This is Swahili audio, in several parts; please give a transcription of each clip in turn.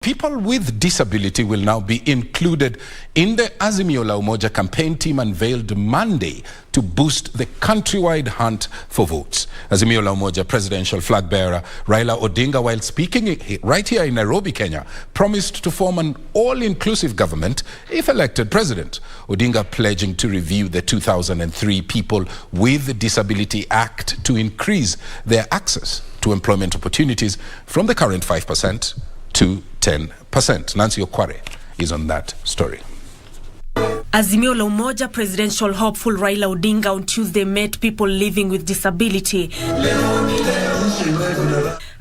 People with disability will now be included in the Azimio la Umoja Campaign team unveiled Monday to boost the countrywide hunt for votes. Azimio la Umoja Presidential flag bearer Raila Odinga, while speaking right here in Nairobi, Kenya, promised to form an all-inclusive government if elected president. Odinga pledging to review the 2003 People with Disability Act to increase their access to employment opportunities from the current 5% to 10%. Nancy Okware is on that story. Azimio la Umoja Presidential hopeful Raila Odinga on Tuesday met people living with disability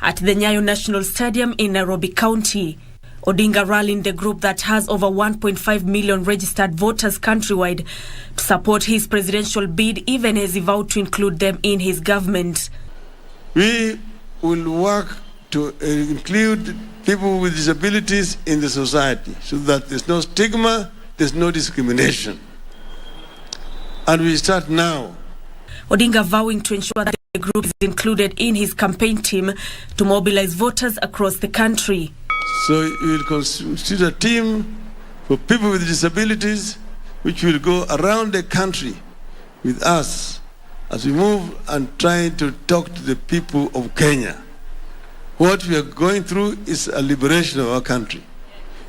at the Nyayo National Stadium in Nairobi County. Odinga rallied the group that has over 1.5 million registered voters countrywide to support his presidential bid, even as he vowed to include them in his government. We will work to include people with disabilities in the society so that there's no stigma, there's no discrimination. And we start now. Odinga vowing to ensure that the group is included in his campaign team to mobilize voters across the country. So we will constitute a team for people with disabilities which will go around the country with us as we move and try to talk to the people of Kenya. What we are going through is a liberation of our country,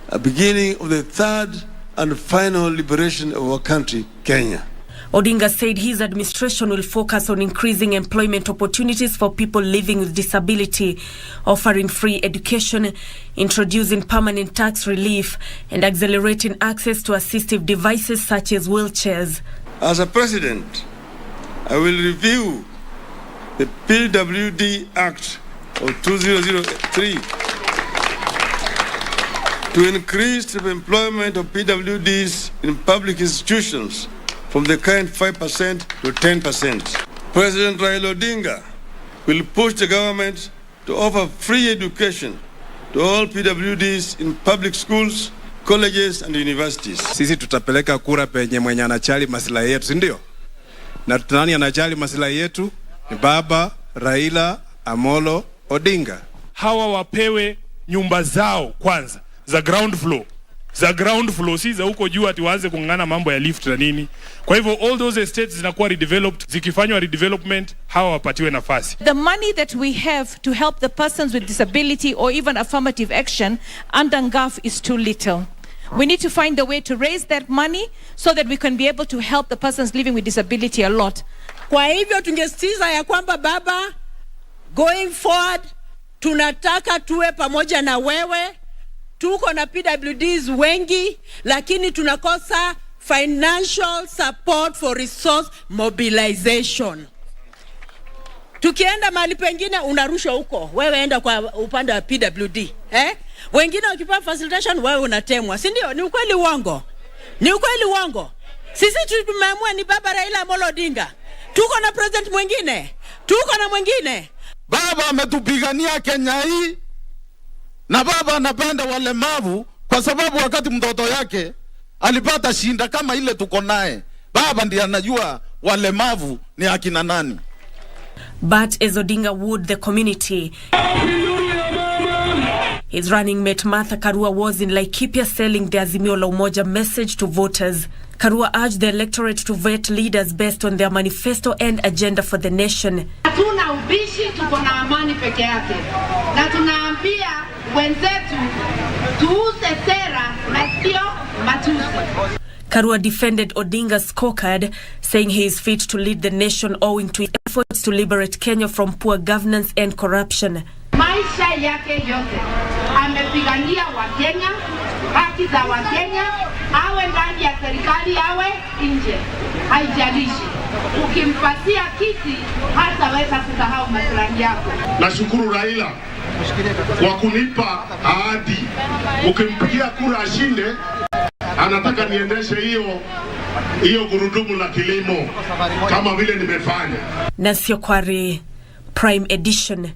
a beginning of the third and final liberation of our country, Kenya. Odinga said his administration will focus on increasing employment opportunities for people living with disability, offering free education, introducing permanent tax relief, and accelerating access to assistive devices such as wheelchairs. As a president, I will review the PWD Act of 2003 to increase the employment of PWDs in public institutions from the current 5% to 10%. President Raila Odinga will push the government to offer free education to all PWDs in public schools, colleges and universities. Sisi tutapeleka kura penye mwenye anachali maslahi yetu, si ndio? Na nani anachali maslahi yetu? Ni Baba Raila Amolo Odinga. Hawa wapewe nyumba zao kwanza za ground floor. Za ground floor, si za huko juu ati waanze kungana mambo ya lift na nini. Kwa hivyo all those estates zinakuwa redeveloped, zikifanywa redevelopment hawa wapatiwe nafasi. The money that we have to help the persons with disability or even affirmative action under NGAF is too little. We need to find a way to raise that money so that we can be able to help the persons living with disability a lot. Kwa hivyo tungesitiza ya kwamba baba, going forward, tunataka tuwe pamoja na wewe. Tuko na PWDs wengi, lakini tunakosa financial support for resource mobilization. Tukienda mahali pengine unarusha huko, wewe enda kwa upande wa PWD. Wengine wakipewa facilitation, wewe unatemwa. Si ndio? Ni ukweli uongo? Ni ukweli uongo? Sisi tumeamua ni Baba Raila Amolo Odinga. Tuko na president mwingine. Tuko na mwingine. Baba ametupigania Kenya hii, na baba anapenda walemavu kwa sababu wakati mtoto yake alipata shinda kama ile tuko naye, baba ndiye anajua walemavu ni akina nani. But as Odinga wooed the community, his running mate Martha Karua was in Laikipia selling the Azimio la Umoja message to voters. Karua urged the electorate to vote leaders based on their manifesto and agenda for the nation. Hatuna ubishi, tuko na amani peke yake. Na tunaambia wenzetu tuuze sera na sio matusi. Karua defended Odinga's scorecard, saying he is fit to lead the nation owing to his efforts to liberate Kenya from poor governance and corruption. Maisha yake yote amepigania Wakenya, haki za Wakenya, awe ndani ya serikali awe nje, haijalishi. Ukimpatia kiti hataweza kusahau maslahi yako. Nashukuru Raila kwa kunipa ahadi. Ukimpigia kura ashinde, anataka niendeshe hiyo gurudumu la kilimo kama vile nimefanya. Nancy Okware, Prime Edition.